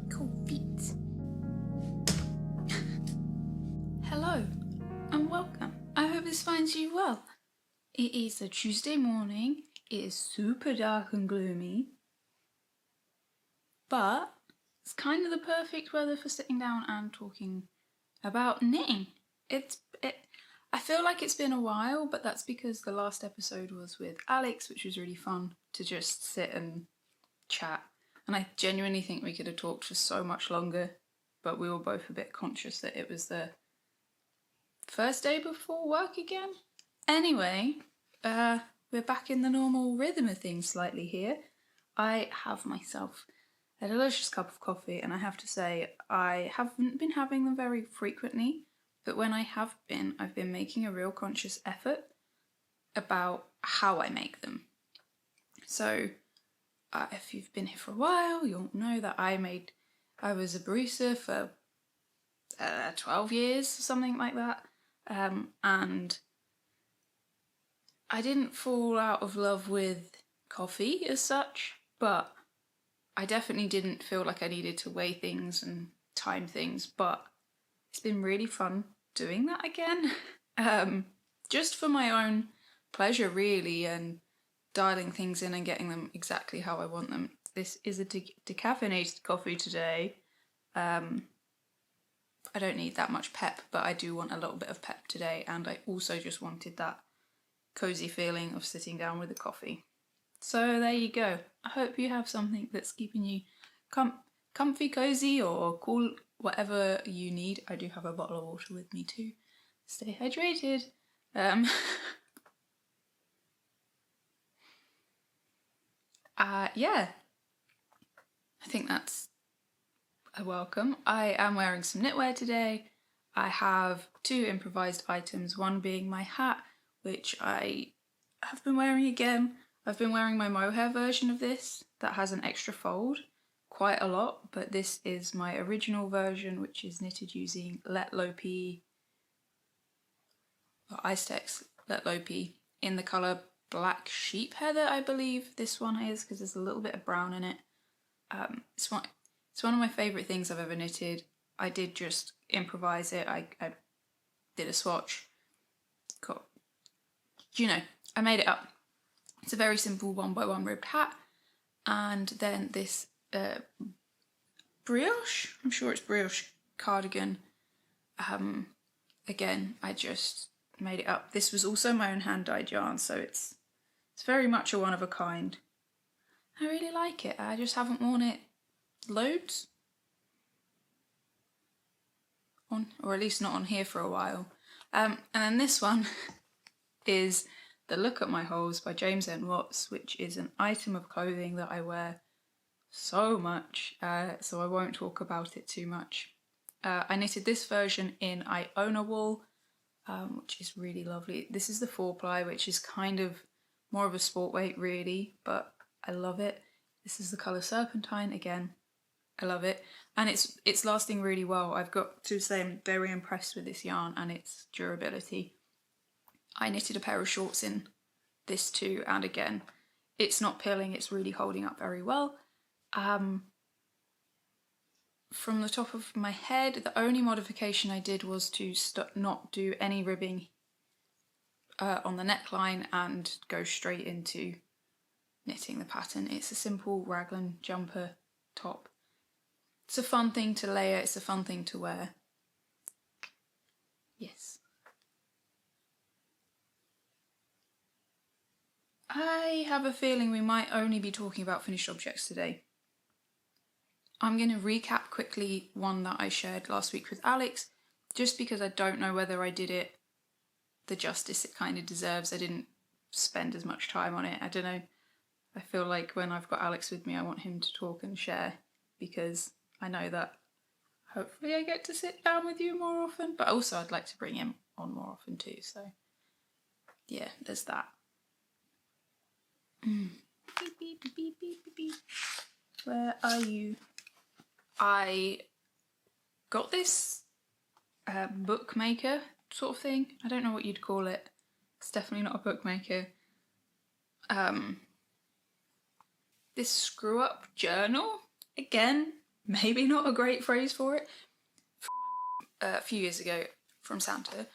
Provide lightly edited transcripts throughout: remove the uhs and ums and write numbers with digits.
Cold feet. Hello and welcome. I hope this finds you well. It is a Tuesday morning. It is super dark and gloomy, but it's kind of the perfect weather for sitting down and talking about knitting. I feel like it's been a while, but that's because the last episode was with Alex, which was really fun to just sit and chat. And I genuinely think we could have talked for so much longer, but we were both a bit conscious that it was the first day before work again. Anyway, we're back in the normal rhythm of things slightly here. I have myself a delicious cup of coffee, and I have to say I haven't been having them very frequently, but when I have been, I've been making a real conscious effort about how I make them. So if you've been here for a while, you'll know that I was a barista for 12 years, something like that, and I didn't fall out of love with coffee as such, but I definitely didn't feel like I needed to weigh things and time things, but it's been really fun doing that again, just for my own pleasure really, and dialing things in and getting them exactly how I want them. This is a decaffeinated coffee today. I don't need that much pep, but I do want a little bit of pep today, and I also just wanted that cozy feeling of sitting down with a coffee. So there you go. I hope you have something that's keeping you comfy, cozy, or cool, whatever you need. I do have a bottle of water with me too. Stay hydrated. Yeah, I think that's a welcome. I am wearing some knitwear today. I have two improvised items, one being my hat, which I have been wearing again. I've been wearing my mohair version of this that has an extra fold, quite a lot, but this is my original version, which is knitted using Let Lopi, or Ice-Tex Let Lopi, in the colour Black Sheep Heather, I believe this one is, because there's a little bit of brown in it. It's one of my favourite things I've ever knitted. I did just improvise it. I did a swatch. I made it up. It's a very simple 1x1 ribbed hat, and then this brioche, I'm sure it's brioche cardigan. Again, I just made it up. This was also my own hand-dyed yarn, so it's very much a one of a kind. I really like it. I just haven't worn it loads, or at least not on here for a while. And then this one is the Look at My Holes by James N. Watts, which is an item of clothing that I wear so much, so I won't talk about it too much. I knitted this version in Iona wool, which is really lovely. This is the 4-ply, which is kind of more of a sport weight really, but I love it. This is the colour Serpentine again. I love it, and it's lasting really well. I've got to say I'm very impressed with this yarn and its durability. I knitted a pair of shorts in this too, and again, it's not pilling, it's really holding up very well. From the top of my head, the only modification I did was to not do any ribbing on the neckline and go straight into knitting the pattern. It's a simple raglan jumper top. It's a fun thing to layer, it's a fun thing to wear. Yes. I have a feeling we might only be talking about finished objects today. I'm going to recap quickly one that I shared last week with Alex, just because I don't know whether I did it the justice it kind of deserves. I didn't spend as much time on it. I don't know. I feel like when I've got Alex with me, I want him to talk and share, because I know that hopefully I get to sit down with you more often, but also I'd like to bring him on more often too, so yeah, there's that. Beep, beep, beep, beep, beep, beep. Where are you? I got this bookmaker sort of thing. I don't know what you'd call it. It's definitely not a bookmaker. This screw up journal. Again, maybe not a great phrase for it, a few years ago from Santa.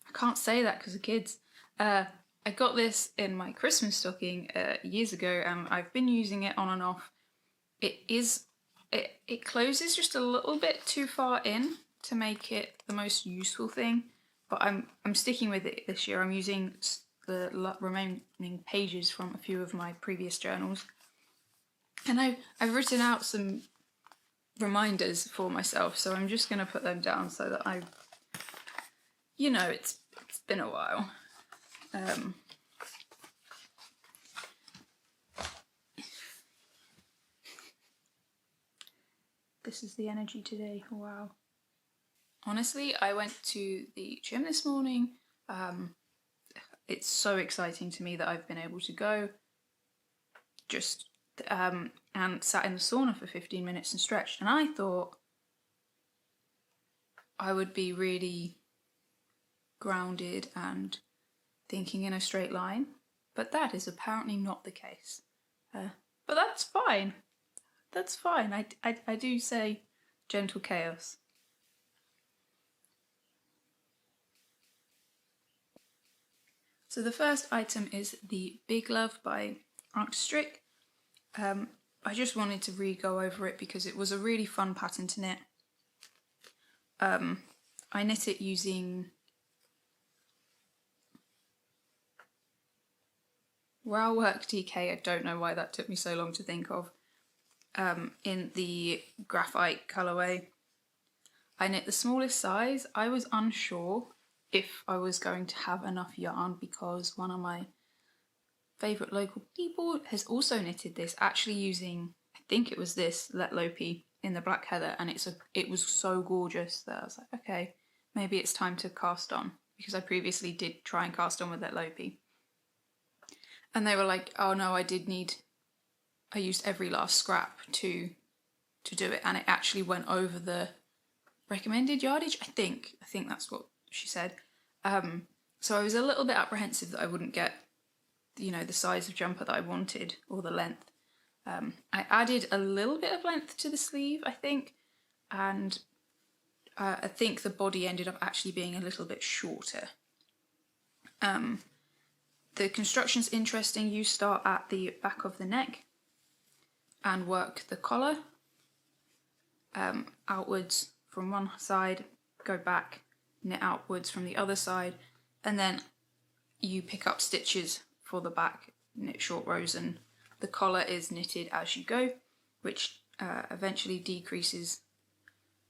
I can't say that because of kids. I got this in my Christmas stocking years ago, and I've been using it on and off. It closes just a little bit too far in to make it the most useful thing, but I'm sticking with it this year. I'm using the remaining pages from a few of my previous journals, and I've written out some reminders for myself, so I'm just going to put them down so that it's been a while. This is the energy today. Wow. Honestly, I went to the gym this morning. It's so exciting to me that I've been able to go. And sat in the sauna for 15 minutes and stretched. And I thought I would be really grounded and thinking in a straight line, but that is apparently not the case. But that's fine. That's fine. I do say gentle chaos. So the first item is the Big Love by Strick. I just wanted to re-go over it because it was a really fun pattern to knit. I knit it using Railwork DK. I don't know why that took me so long to think of. In the graphite colourway. I knit the smallest size. I was unsure if I was going to have enough yarn because one of my favourite local people has also knitted this, actually using, I think it was this Let Lopi in the Black Heather, and it was so gorgeous that I was like, okay, maybe it's time to cast on, because I previously did try and cast on with Let Lopi. And they were like, oh no, I used every last scrap to do it, and it actually went over the recommended yardage. I think that's what she said. So I was a little bit apprehensive that I wouldn't get, the size of jumper that I wanted or the length. I added a little bit of length to the sleeve, I think, and I think the body ended up actually being a little bit shorter. The construction's interesting. You start at the back of the neck and work the collar outwards from one side, go back, knit outwards from the other side, and then you pick up stitches for the back, knit short rows, and the collar is knitted as you go, which eventually decreases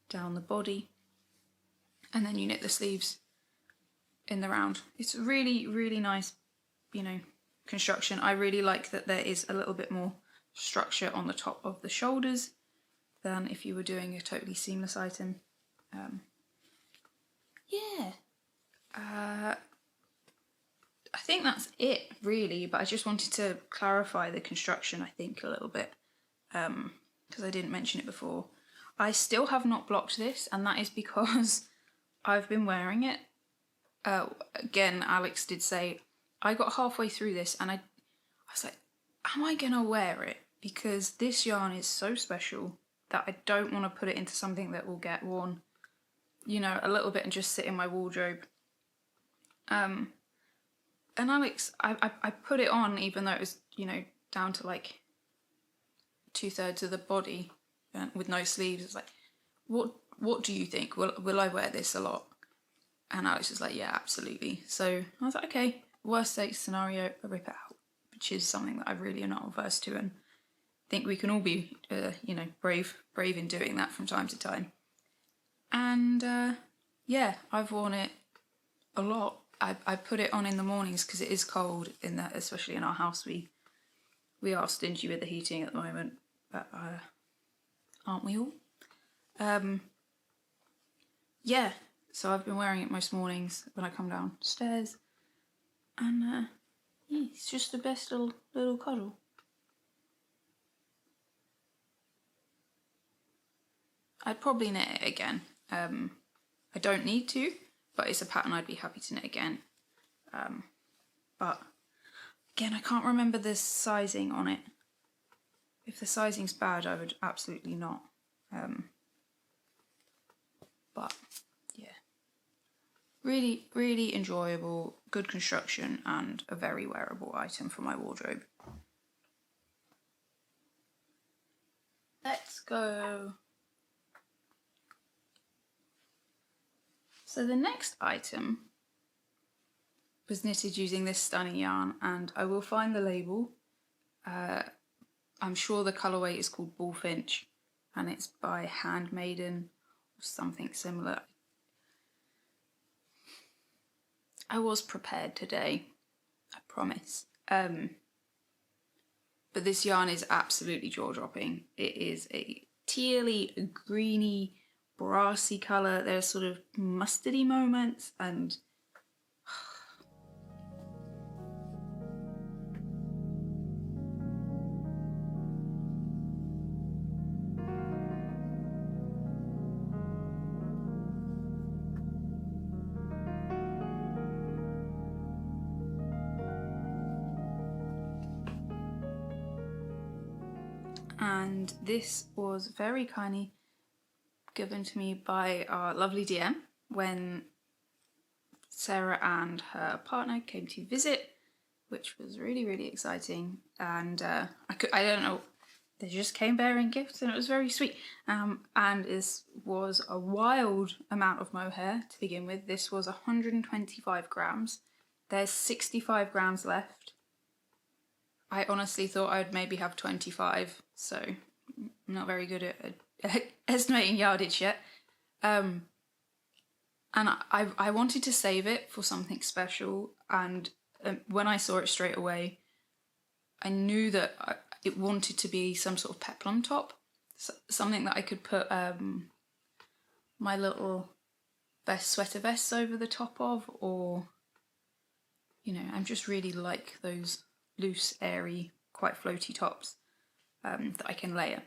down the body, and then you knit the sleeves in the round. It's really, really nice, construction. I really like that there is a little bit more structure on the top of the shoulders than if you were doing a totally seamless item. I think that's it really, but I just wanted to clarify the construction, I think, a little bit, because I didn't mention it before. I still have not blocked this, and that is because I've been wearing it. Again, Alex did say, I got halfway through this and I was like, am I gonna wear it? Because this yarn is so special that I don't want to put it into something that will get worn, a little bit and just sit in my wardrobe. And Alex, I put it on even though it was, down to like 2/3 of the body with no sleeves. It's like, what do you think? Will I wear this a lot? And Alex was like, yeah, absolutely. So I was like, okay, worst case scenario, I rip it out, which is something that I really am not averse to, and think we can all be, brave in doing that from time to time. And yeah, I've worn it a lot. I put it on in the mornings because it is cold in that, especially in our house. We are stingy with the heating at the moment, but aren't we all? Yeah, so I've been wearing it most mornings when I come downstairs, and yeah, it's just the best little cuddle. I'd probably knit it again. I don't need to, but it's a pattern I'd be happy to knit again. But again, I can't remember the sizing on it. If the sizing's bad, I would absolutely not. But yeah, really, really enjoyable, good construction, and a very wearable item for my wardrobe. Let's go. So the next item was knitted using this stunning yarn, and I will find the label. I'm sure the colourway is called Bullfinch, and it's by Handmaiden or something similar. I was prepared today, I promise. But this yarn is absolutely jaw-dropping. It is a tealy, greeny, brassy colour. There's sort of mustardy moments, and this was very kindly given to me by our lovely DM when Sarah and her partner came to visit, which was really, really exciting. And I don't know, they just came bearing gifts, and it was very sweet. And this was a wild amount of mohair to begin with. This was 125 grams. There's 65 grams left. I honestly thought I'd maybe have 25, so I'm not very good at estimating yardage yet. And I wanted to save it for something special, and when I saw it straight away, I knew that it wanted to be some sort of peplum top, something that I could put my little sweater vests over the top of, or, you know, I just really like those loose, airy, quite floaty tops that I can layer.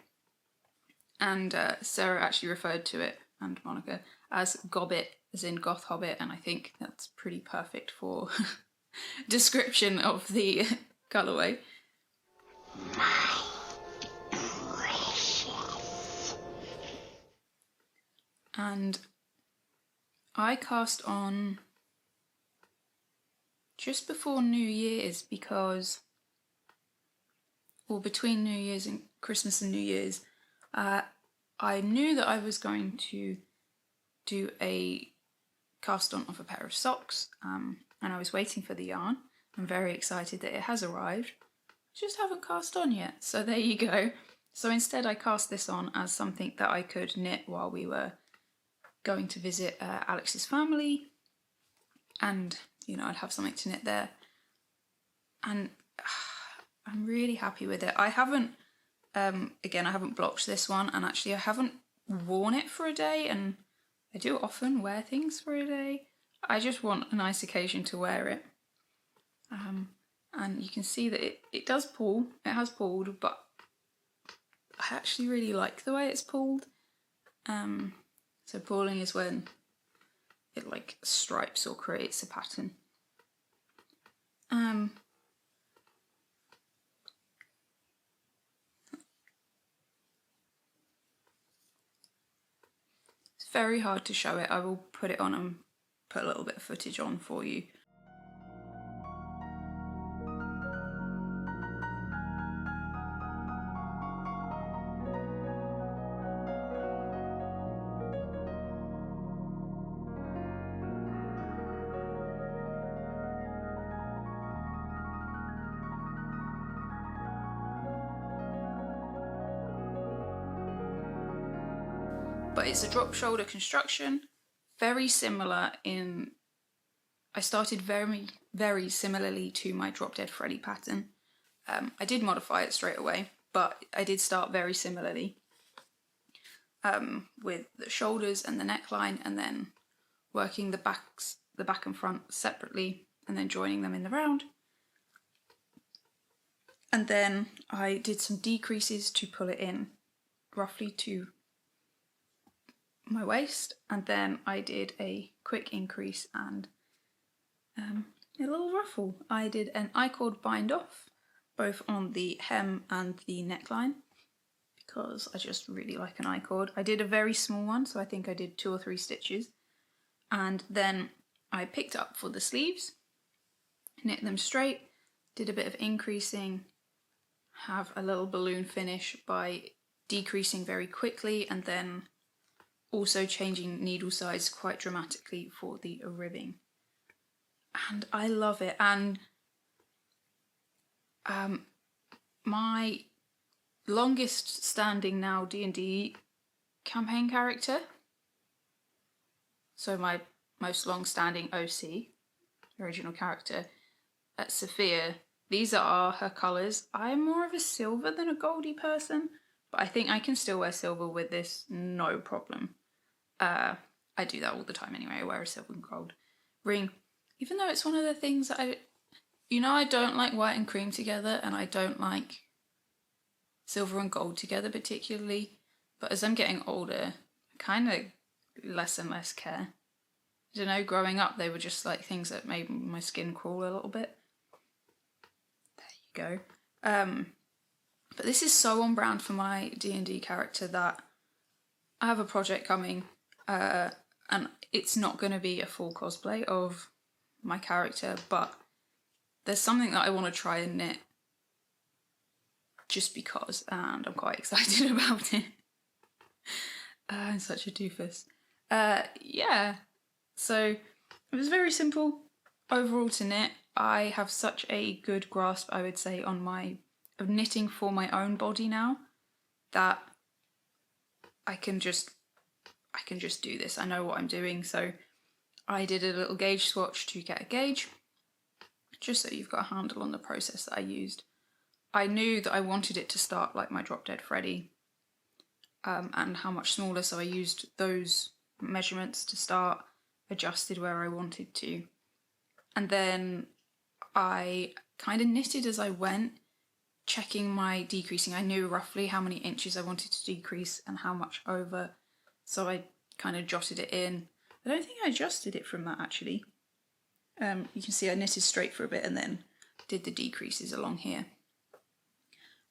And Sarah actually referred to it, and Monica, as Gobbit, as in Goth Hobbit, and I think that's pretty perfect for description of the colourway. My precious. And I cast on just before New Year's, because, or between New Year's and Christmas and New Year's, I knew that I was going to do a cast on of a pair of socks, and I was waiting for the yarn. I'm very excited that it has arrived. I just haven't cast on yet, so there you go. So instead I cast this on as something that I could knit while we were going to visit Alex's family, and, you know, I'd have something to knit there. And I'm really happy with it. I haven't, again, I haven't blocked this one, and actually I haven't worn it for a day, and I do often wear things for a day. I just want a nice occasion to wear it. And you can see that it does pull. It has pulled, but I actually really like the way it's pulled. So pulling is when it like stripes or creates a pattern. It's very hard to show it. I will put it on and put a little bit of footage on for you. But it's a drop shoulder construction, very similar in, I started very, very similarly to my drop dead Freddy pattern. I did modify it straight away, but I did start very similarly with the shoulders and the neckline, and then working the back and front separately, and then joining them in the round. And then I did some decreases to pull it in roughly to my waist, and then I did a quick increase and a little ruffle. I did an I-cord bind off, both on the hem and the neckline, because I just really like an I-cord. I did a very small one, so I think I did 2 or 3 stitches. And then I picked up for the sleeves, knit them straight, did a bit of increasing, have a little balloon finish by decreasing very quickly, and then also changing needle size quite dramatically for the ribbing. And I love it. And my longest standing now D&D campaign character, so my most long standing OC, original character, Sophia, these are her colours. I'm more of a silver than a goldy person, but I think I can still wear silver with this, no problem. I do that all the time anyway. I wear a silver and gold ring, even though it's one of the things that I don't like white and cream together, and I don't like silver and gold together particularly, but as I'm getting older, I kind of less and less care. I don't know, growing up they were just like things that made my skin crawl a little bit. There you go. But this is so on brand for my D&D character that I have a project coming, and it's not going to be a full cosplay of my character, but there's something that I want to try and knit just because, and I'm quite excited about it. I'm such a doofus. Yeah, so it was very simple overall to knit. I have such a good grasp, I would say, of knitting for my own body now, that I can just do this. I know what I'm doing, so I did a little gauge swatch to get a gauge, just so you've got a handle on the process that I used. I knew that I wanted it to start like my Drop Dead Freddy, and how much smaller, so I used those measurements to start, adjusted where I wanted to, and then I kind of knitted as I went, checking my decreasing. I knew roughly how many inches I wanted to decrease and how much over, so I kind of jotted it in. I don't think I adjusted it from that actually. You can see I knitted straight for a bit and then did the decreases along here.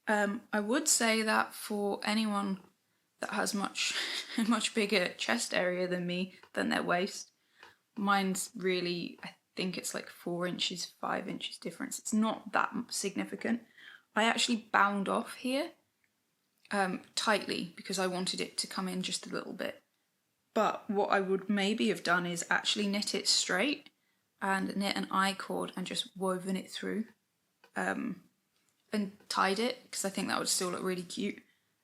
I would say that for anyone that has much bigger chest area than me, than their waist, mine's really, I think it's like 4 inches, 5 inches difference. It's not that significant. I actually bound off here tightly because I wanted it to come in just a little bit. But what I would maybe have done is actually knit it straight and knit an I-cord and just woven it through and tied it, because I think that would still look really cute.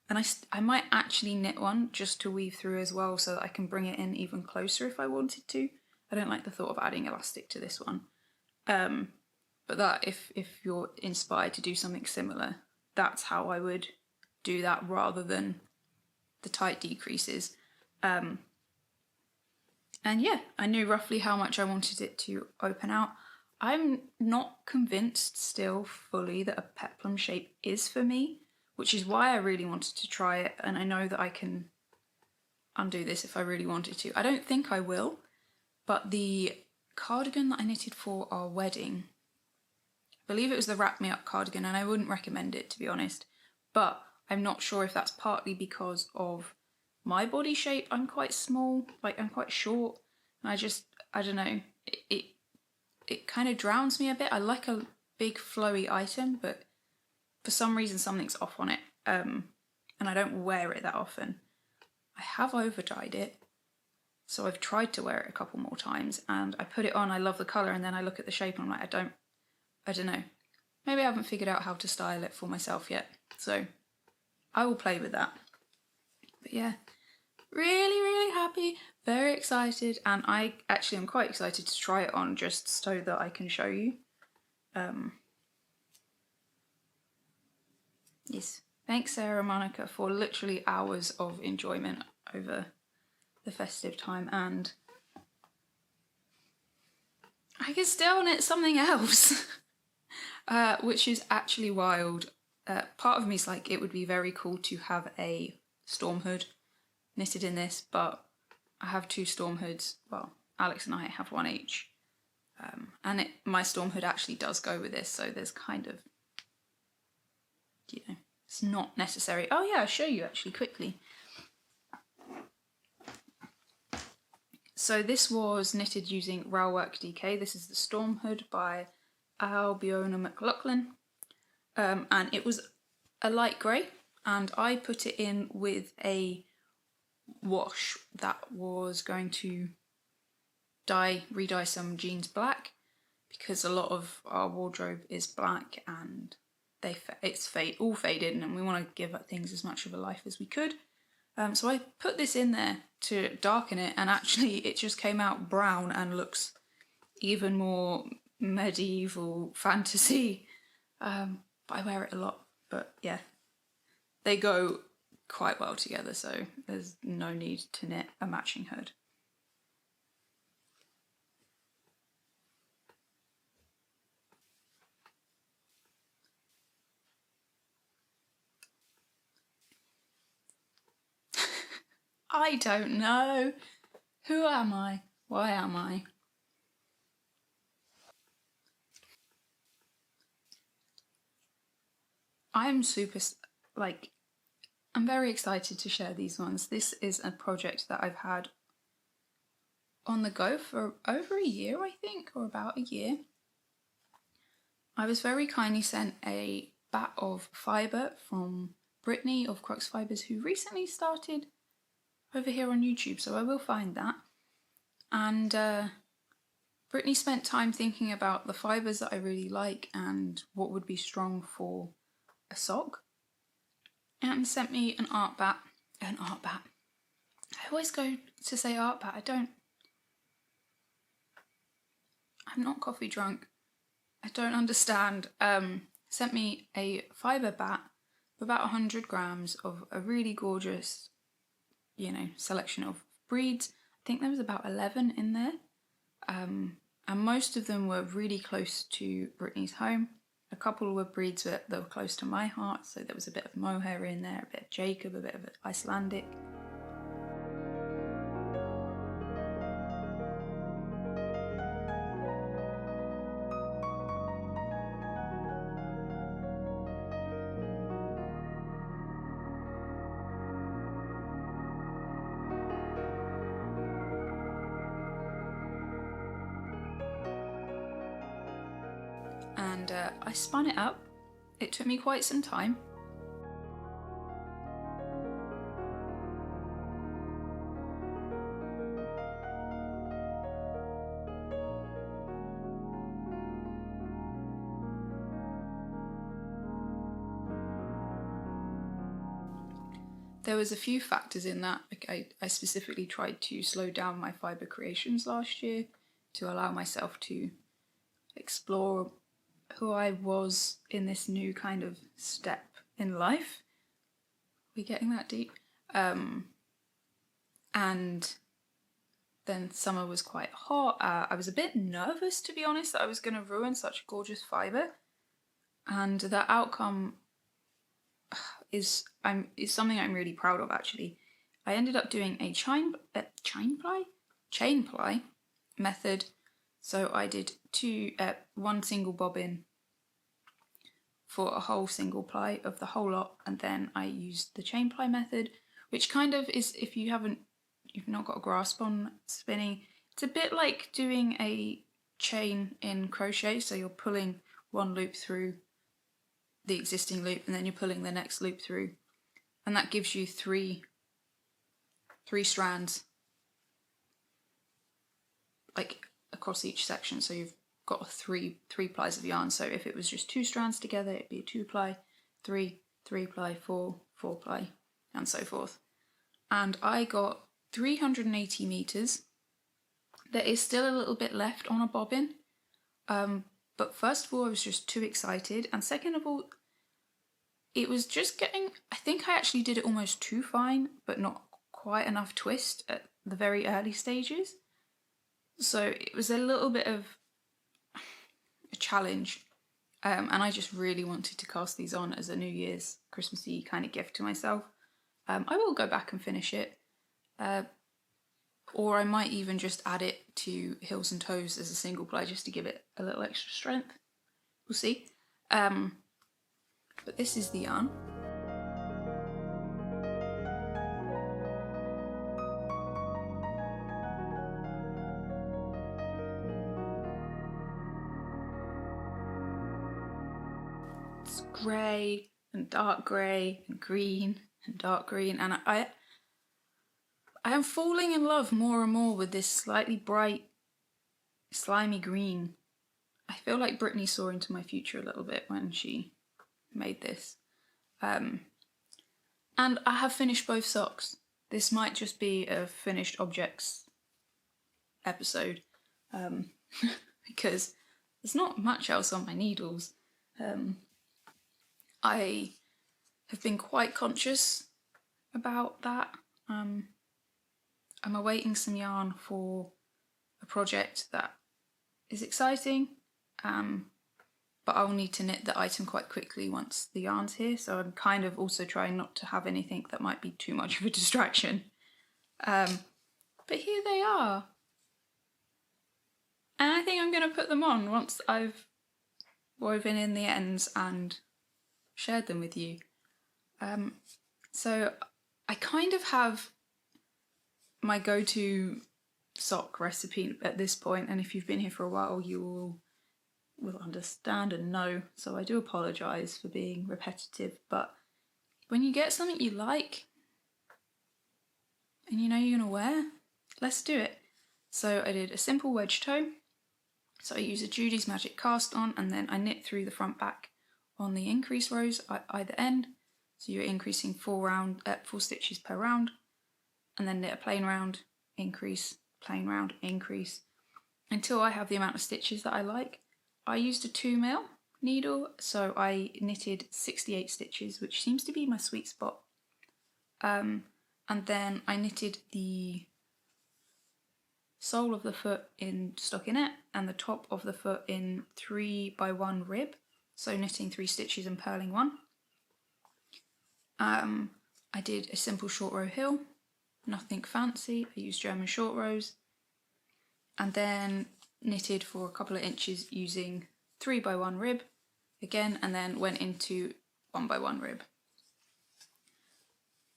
And I might actually knit one just to weave through as well, so that I can bring it in even closer if I wanted to. I don't like the thought of adding elastic to this one. But that, if you're inspired to do something similar, that's how I would do that rather than the tight decreases. And yeah, I knew roughly how much I wanted it to open out. I'm not convinced still fully that a peplum shape is for me, which is why I really wanted to try it, and I know that I can undo this if I really wanted to. I don't think I will, but the cardigan that I knitted for our wedding, I believe it was the Wrap Me Up cardigan, and I wouldn't recommend it, to be honest, but I'm not sure if that's partly because of my body shape. I'm quite small, like I'm quite short, and I don't know, it kind of drowns me a bit. I like a big flowy item, but for some reason something's off on it, and I don't wear it that often. I have over-dyed it, so I've tried to wear it a couple more times, and I put it on, I love the colour, and then I look at the shape and I'm like, I don't know. Maybe I haven't figured out how to style it for myself yet, so I will play with that. But yeah, really, really happy, very excited, and I actually am quite excited to try it on just so that I can show you. Yes, thanks Sarah Monica for literally hours of enjoyment over the festive time, and I can still knit something else, which is actually wild. Part of me is like, it would be very cool to have a storm hood knitted in this, but I have 2 storm hoods. Well, Alex and I have one each, and my storm hood actually does go with this, so there's kind of, you know, it's not necessary. Oh yeah, I'll show you actually quickly. So this was knitted using Railwork DK. This is the Storm Hood by Albiona McLaughlin. And it was a light grey, and I put it in with a wash that was going to re-dye some jeans black, because a lot of our wardrobe is black and it's all faded, and we want to give things as much of a life as we could. So I put this in there to darken it, and actually it just came out brown and looks even more medieval fantasy. But I wear it a lot. But yeah, they go quite well together, so there's no need to knit a matching hood. I don't know. Who am I? Why am I? I'm super, I'm very excited to share these ones. This is a project that I've had on the go for over a year, I think, or about a year. I was very kindly sent a bat of Fibre from Brittany of Crux Fibres, who recently started over here on YouTube, so I will find that. And Brittany spent time thinking about the fibres that I really like and what would be strong for a sock, and sent me an art bat. I always go to say art bat. I'm not coffee drunk. I don't understand. Sent me a Fibre bat of about 100 grams of a really gorgeous, selection of breeds. I think there was about 11 in there. And most of them were really close to Brittany's home. A couple were breeds that were close to my heart, so there was a bit of mohair in there, a bit of Jacob, a bit of Icelandic. And I spun it up. It took me quite some time. There was a few factors in that. I specifically tried to slow down my fibre creations last year to allow myself to explore who I was in this new kind of step in life. We're getting that deep. And then summer was quite hot. I was a bit nervous, to be honest, that I was going to ruin such gorgeous fibre. And the outcome is something I'm really proud of, actually. I ended up doing a chain ply method. So I did one single bobbin for a whole single ply of the whole lot, and then I used the chain ply method, which kind of is, if you've not got a grasp on spinning, it's a bit like doing a chain in crochet. So you're pulling one loop through the existing loop, and then you're pulling the next loop through, and that gives you three strands, like across each section. So you've got three plies of yarn. So if it was just 2 strands together, it'd be a 2 ply, 3 ply, 4 ply, and so forth. And I got 380 meters. There is still a little bit left on a bobbin, but first of all I was just too excited, and second of all it was just getting, I think I actually did it almost too fine, but not quite enough twist at the very early stages. So it was a little bit of a challenge, and I just really wanted to cast these on as a New Year's Christmassy kind of gift to myself. I will go back and finish it, or I might even just add it to Heels and Toes as a single ply just to give it a little extra strength. We'll see. But this is the yarn. grey and dark grey and green and dark green, and I am falling in love more and more with this slightly bright, slimy green. I feel like Brittany saw into my future a little bit when she made this. And I have finished both socks. This might just be a finished objects episode, because there's not much else on my needles. I have been quite conscious about that. I'm awaiting some yarn for a project that is exciting, but I'll need to knit the item quite quickly once the yarn's here, so I'm kind of also trying not to have anything that might be too much of a distraction. But here they are. And I think I'm going to put them on once I've woven in the ends and shared them with you. So I kind of have my go-to sock recipe at this point, and if you've been here for a while you will understand and know, so I do apologise for being repetitive, but when you get something you like and you know you're going to wear, let's do it. So I did a simple wedge toe, so I use a Judy's Magic cast on, and then I knit through the front back on the increase rows at either end, so you're increasing 4 stitches per round, and then knit a plain round, increase, plain round, increase, until I have the amount of stitches that I like. I used a 2mm needle, so I knitted 68 stitches, which seems to be my sweet spot. And then I knitted the sole of the foot in stockinette and the top of the foot in 3x1 rib, so knitting 3 stitches and purling 1. I did a simple short row heel, nothing fancy. I used German short rows, and then knitted for a couple of inches using 3x1 rib again, and then went into 1x1 rib.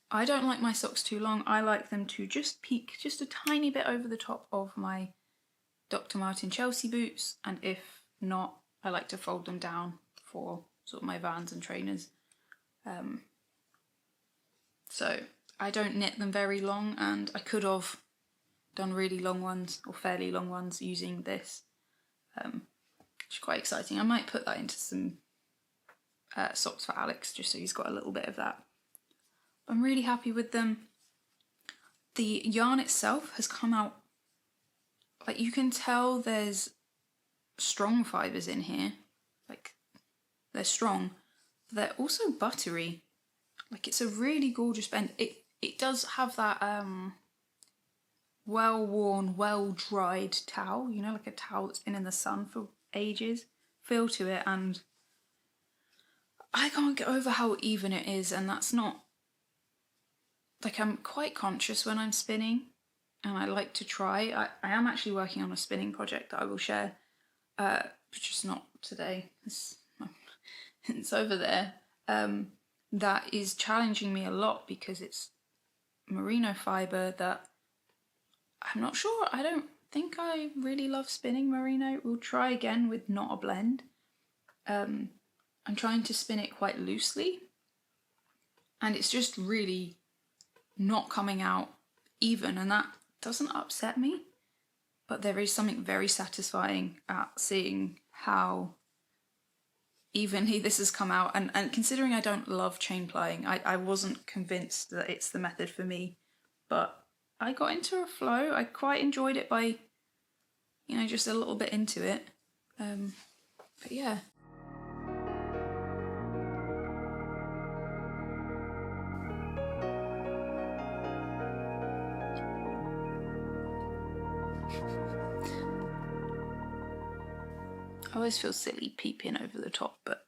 I don't like my socks too long. I like them to just peek just a tiny bit over the top of my Dr. Martin Chelsea boots, and if not, I like to fold them down for sort of my Vans and trainers. So I don't knit them very long, and I could have done really long ones or fairly long ones using this, which is quite exciting. I might put that into some socks for Alex just so he's got a little bit of that. I'm really happy with them. The yarn itself has come out, like, you can tell there's strong fibres in here, like they're strong, but they're also buttery. Like, it's a really gorgeous blend. It does have that well-worn, well-dried towel, you know, like a towel that's been in the sun for ages, feel to it, and I can't get over how even it is. And that's not, like, I'm quite conscious when I'm spinning, and I like to try. I am actually working on a spinning project that I will share, but just not today. It's over there. That is challenging me a lot because it's merino fibre that I'm not sure. I don't think I really love spinning merino. We'll try again with not a blend. I'm trying to spin it quite loosely, and it's just really not coming out even, and that doesn't upset me, but there is something very satisfying at seeing how evenly this has come out, and considering I don't love chain plying, I wasn't convinced that it's the method for me, but I got into a flow. I quite enjoyed it by, you know, just a little bit into it, but yeah. I always feel silly peeping over the top, but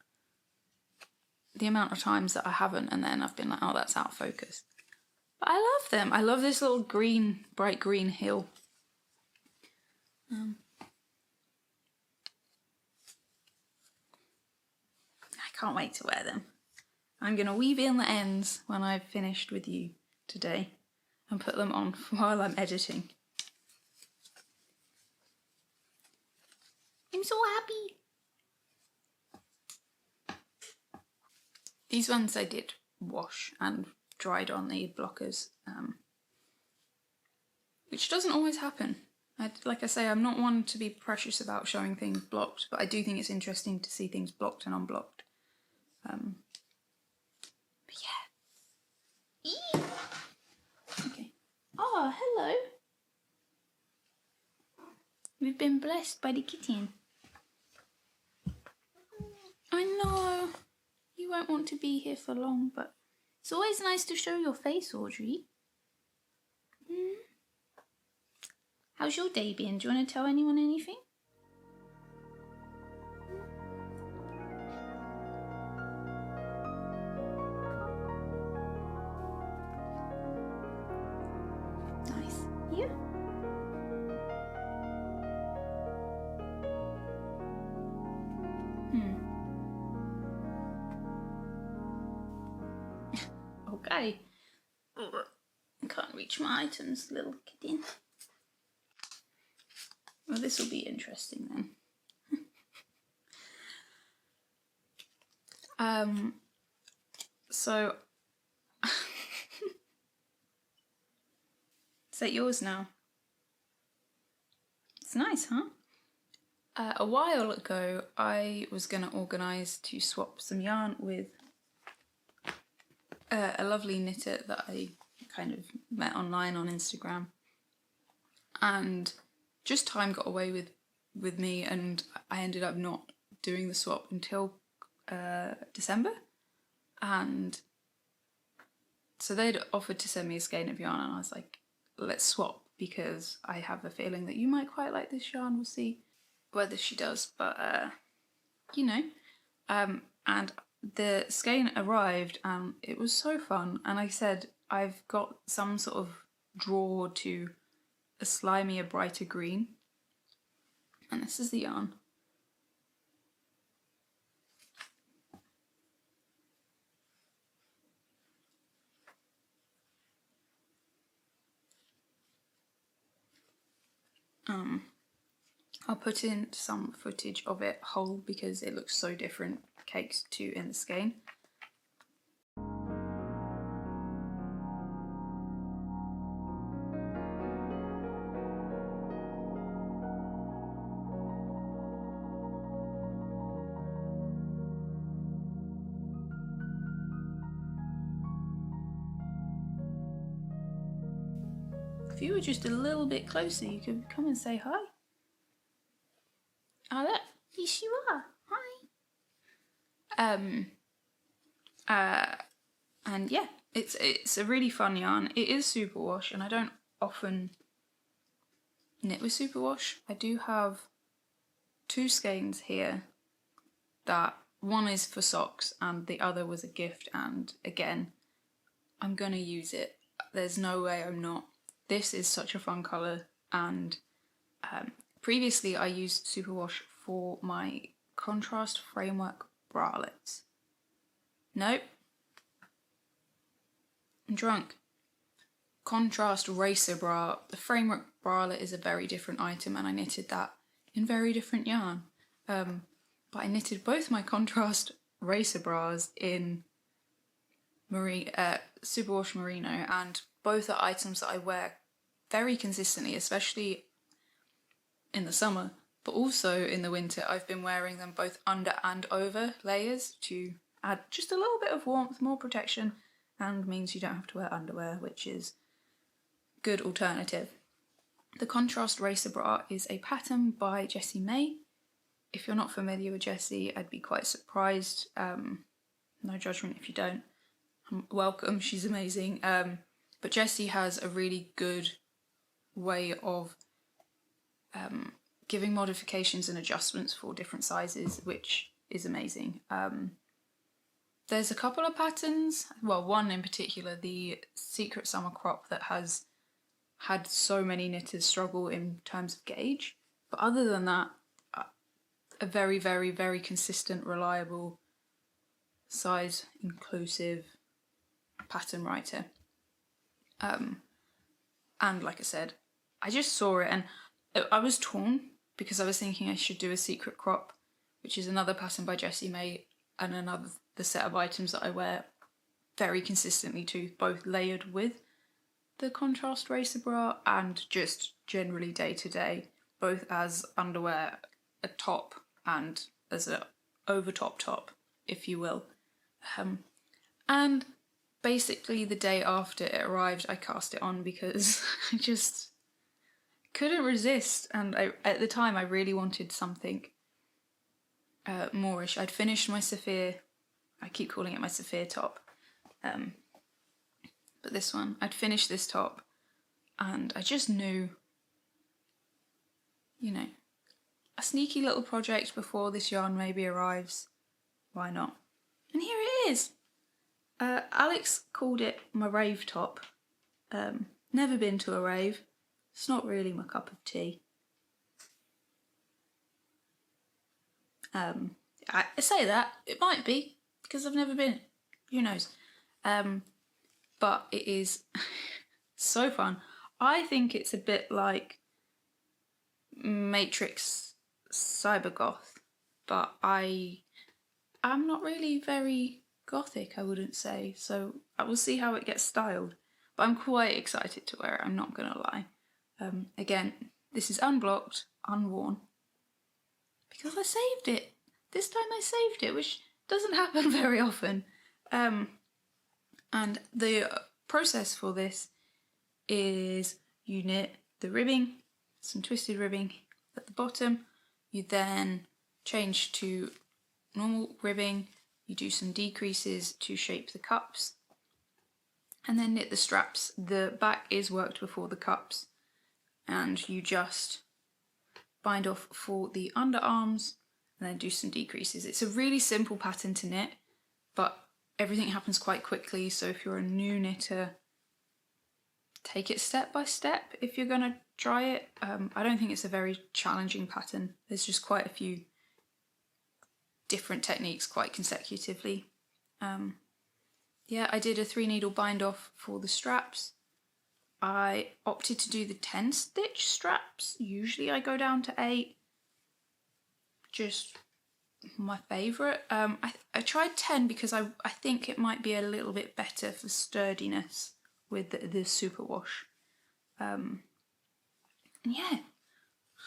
the amount of times that I haven't, and then I've been like, oh, that's out of focus. But I love them. I love this little green, bright green heel. I can't wait to wear them. I'm going to weave in the ends when I've finished with you today and put them on while I'm editing. I'm so happy. These ones I did wash and dried on the blockers, which doesn't always happen. Like I say, I'm not one to be precious about showing things blocked, but I do think it's interesting to see things blocked and unblocked. But yeah. Eee! Okay. Oh, hello. We've been blessed by the kitten. I know. You won't want to be here for long, but it's always nice to show your face, Audrey. How's your day been? Do you want to tell anyone anything? Nice. Yeah. Okay. I can't reach my items, little kitten. Well, this will be interesting then. So is that yours now? It's nice, huh? A while ago, I was going to organise to swap some yarn with a lovely knitter that I kind of met online on Instagram, and just time got away with me, and I ended up not doing the swap until December. And so they'd offered to send me a skein of yarn, and I was like, let's swap, because I have a feeling that you might quite like this yarn. We'll see whether she does, but you know. And the skein arrived and it was so fun, and I said I've got some sort of draw to a slimier, brighter green, and this is the yarn. I'll put in some footage of it whole because it looks so different caked to in the skein. If you were just a little bit closer, you could come and say hi. Oh, look, yes you are. Hi. And yeah, it's a really fun yarn. It is superwash, and I don't often knit with superwash. I do have 2 skeins here. That one is for socks, and the other was a gift. And again, I'm gonna use it. There's no way I'm not. This is such a fun colour, and previously I used superwash for my contrast framework bralettes. Nope. I'm drunk. Contrast racer bra. The framework bralette is a very different item, and I knitted that in very different yarn. But I knitted both my contrast racer bras in superwash merino, and both are items that I wear very consistently, especially in the summer, but also in the winter. I've been wearing them both under and over layers to add just a little bit of warmth, more protection, and means you don't have to wear underwear, which is a good alternative. The contrast racer bra is a pattern by Jessie May. If you're not familiar with Jessie, I'd be quite surprised. No judgment if you don't. Welcome, she's amazing. But Jessie has a really good way of giving modifications and adjustments for different sizes, which is amazing. There's a couple of patterns, well, one in particular, the Secret Summer Crop, that has had so many knitters struggle in terms of gauge. But other than that, a very, very, very consistent, reliable, size inclusive pattern writer. And like I said, I just saw it and I was torn, because I was thinking I should do a Secret Crop, which is another pattern by Jessie May, and the set of items that I wear very consistently too, both layered with the contrast racer bra and just generally day to day, both as underwear, a top, and as a over top, if you will. And basically the day after it arrived, I cast it on because I just couldn't resist. And at the time, I really wanted something moreish. I'd finished my Saphir, I keep calling it my Saphir top, but this one, I'd finished this top, and I just knew, you know, a sneaky little project before this yarn maybe arrives, why not? And here it is. Alex called it my rave top. Never been to a rave. It's not really my cup of tea. I say that, it might be, because I've never been. Who knows? But it is so fun. I think it's a bit like Matrix Cybergoth, but I'm not really very gothic, I wouldn't say, so I will see how it gets styled. But I'm quite excited to wear it, I'm not gonna lie. Again, this is unblocked, unworn, because I saved it. This time I saved it, which doesn't happen very often. And the process for this is you knit the ribbing, some twisted ribbing at the bottom, you then change to normal ribbing, you do some decreases to shape the cups, and then knit the straps. The back is worked before the cups, and you just bind off for the underarms and then do some decreases. It's a really simple pattern to knit, but everything happens quite quickly, so if you're a new knitter, take it step by step if you're going to try it. I don't think it's a very challenging pattern. There's just quite a few different techniques quite consecutively. Yeah, I did a 3-needle bind off for the straps. I opted to do the 10-stitch straps. Usually I go down to 8. Just my favourite. I tried 10 because I think it might be a little bit better for sturdiness with the superwash. And yeah,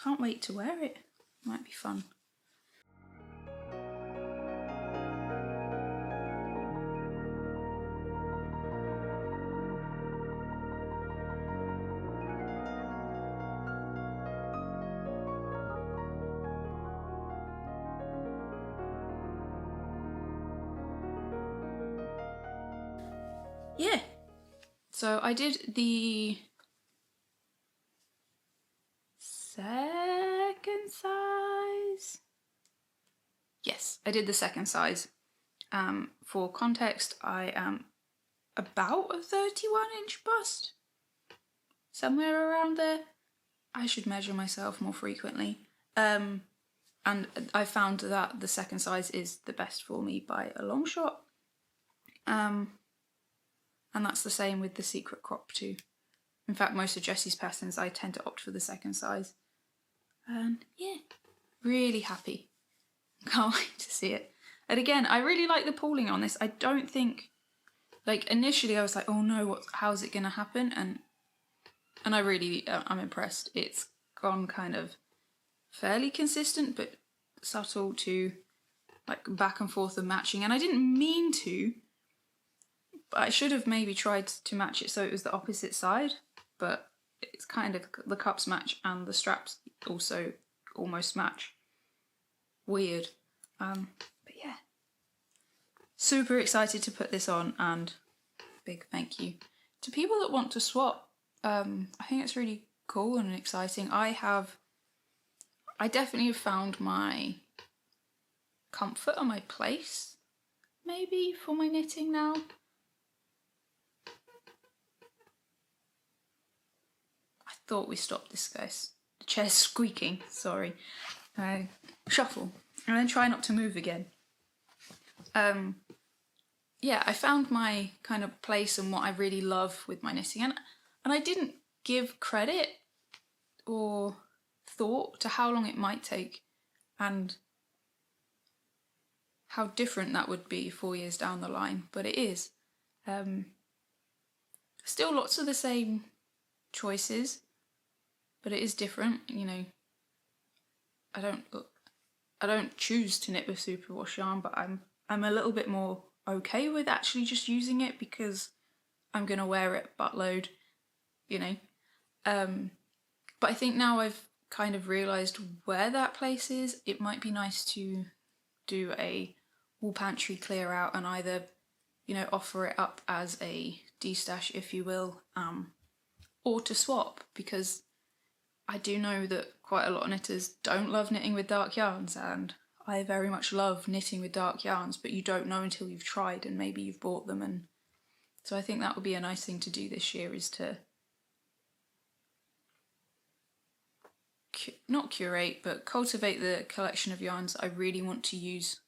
can't wait to wear it. Might be fun. Yeah, so I did the second size. Yes, I did the second size. For context, I am about a 31-inch bust. Somewhere around there. I should measure myself more frequently. And I found that the second size is the best for me by a long shot. And that's the same with the secret crop too. In fact, most of Jessie's patterns, I tend to opt for the second size. And yeah, really happy. Can't wait to see it. And again, I really like the pooling on this. I don't think, like initially I was like, oh no, how's it gonna happen? And I really, I'm impressed. It's gone kind of fairly consistent, but subtle to like back and forth and matching. And I didn't mean to, but I should have maybe tried to match it so it was the opposite side, but it's kind of, the cups match and the straps also almost match. Weird. But yeah. Super excited to put this on, and big thank you to people that want to swap. I think it's really cool and exciting. I definitely have found my comfort and my place, maybe, for my knitting now. I thought we stopped this, guys. The chair's squeaking, sorry. Shuffle, and then try not to move again. Yeah, I found my kind of place and what I really love with my knitting, and I didn't give credit or thought to how long it might take and how different that would be 4 years down the line, but it is. Still lots of the same choices, but it is different. You know, I don't choose to knit with superwash yarn, but I'm a little bit more okay with actually just using it because I'm gonna wear it buttload, you know. But I think now I've kind of realised where that place is. It might be nice to do a wool pantry clear out and either, you know, offer it up as a destash, if you will, or to swap, because I do know that quite a lot of knitters don't love knitting with dark yarns, and I very much love knitting with dark yarns, but you don't know until you've tried and maybe you've bought them. And so I think that would be a nice thing to do this year, is to not curate, but cultivate the collection of yarns I really want to use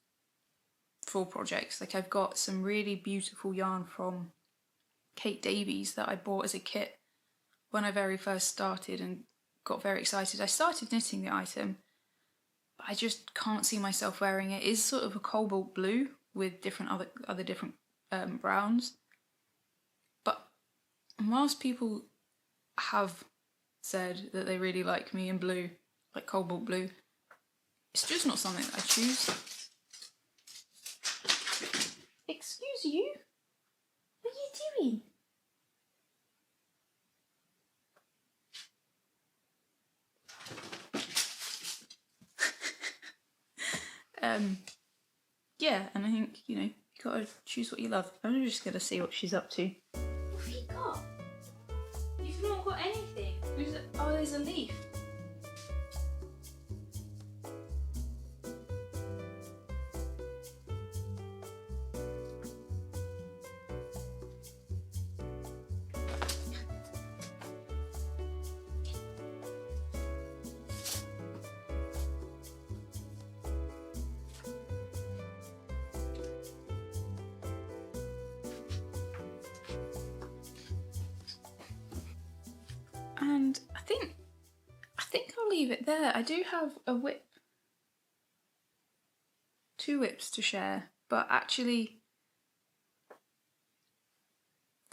for projects. Like, I've got some really beautiful yarn from Kate Davies that I bought as a kit when I very first started and got very excited. I started knitting the item, but I just can't see myself wearing it. It is sort of a cobalt blue with different other different browns. But whilst people have said that they really like me in blue, like cobalt blue, it's just not something that I choose. Excuse you? What are you doing? Yeah, and I think, you know, you gotta choose what you love. I'm just gonna see what she's up to. What have you got? You've not got anything. Oh, there's a leaf. And I think I'll leave it there. I do have a whip, 2 whips to share, but actually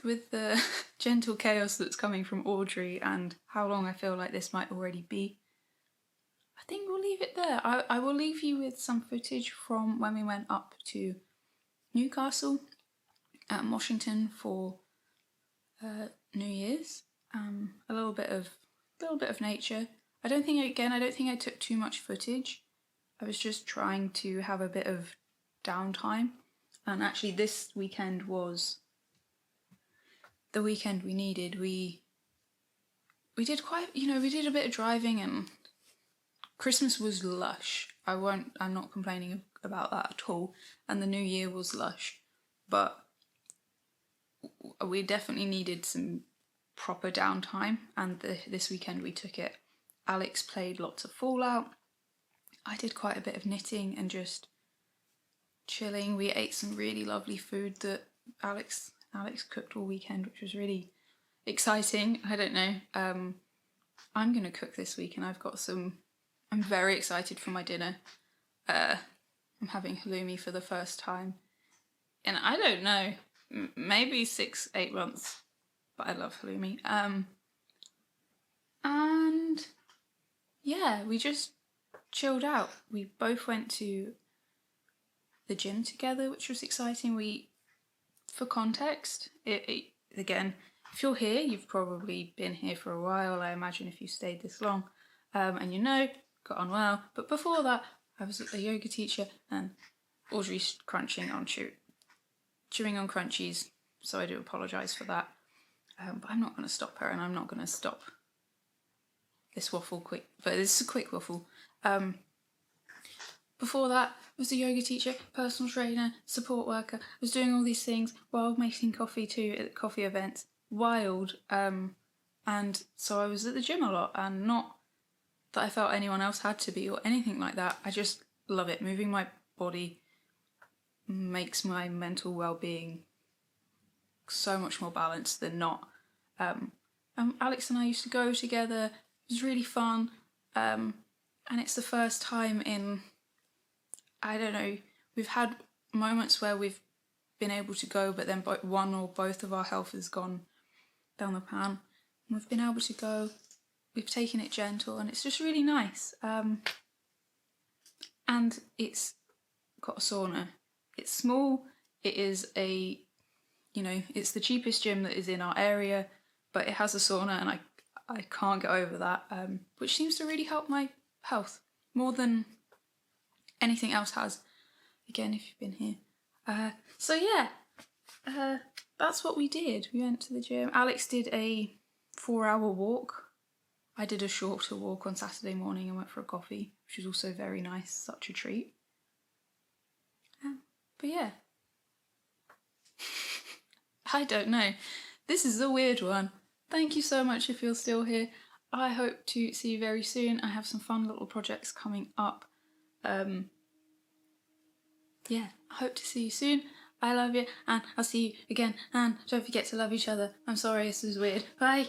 with the gentle chaos that's coming from Audrey and how long I feel like this might already be, I think we'll leave it there. I will leave you with some footage from when we went up to Newcastle at Washington for New Year's. A little bit of nature. I don't think I took too much footage. I was just trying to have a bit of downtime, and actually this weekend was the weekend we needed. We did we did a bit of driving, and Christmas was lush. I'm not complaining about that at all, and the New Year was lush, but we definitely needed some proper downtime, and this weekend we took it. Alex played lots of Fallout. I did quite a bit of knitting and just chilling. We ate some really lovely food that Alex cooked all weekend, which was really exciting. I don't know. I'm gonna cook this week, and I'm very excited for my dinner. I'm having halloumi for the first time, and I don't know, maybe 6-8 months. But I love halloumi. And yeah, we just chilled out. We both went to the gym together, which was exciting. For context, again, if you're here, you've probably been here for a while, I imagine, if you stayed this long, and you know, got on well. But before that, I was a yoga teacher, and Audrey's chewing on crunchies, so I do apologise for that. But I'm not going to stop her, and I'm not going to stop this waffle quick. But this is a quick waffle. Before that, I was a yoga teacher, personal trainer, support worker. I was doing all these things while making coffee too at coffee events. Wild. And so I was at the gym a lot, and not that I felt anyone else had to be or anything like that. I just love it. Moving my body makes my mental well-being so much more balanced than not. Alex and I used to go together. It was really fun. And it's the first time in, I don't know, we've had moments where we've been able to go, but then one or both of our health has gone down the pan. And we've been able to go, we've taken it gentle, and it's just really nice. And it's got a sauna. It's small, it is a, you know, it's the cheapest gym that is in our area, but it has a sauna, and I can't get over that, which seems to really help my health more than anything else has. Again, if you've been here. So yeah, that's what we did. We went to the gym. Alex did a 4-hour walk. I did a shorter walk on Saturday morning and went for a coffee, which was also very nice, such a treat. But yeah. I don't know. This is a weird one. Thank you so much if you're still here. I hope to see you very soon. I have some fun little projects coming up. Yeah, I hope to see you soon. I love you, and I'll see you again. And don't forget to love each other. I'm sorry, this is weird. Bye.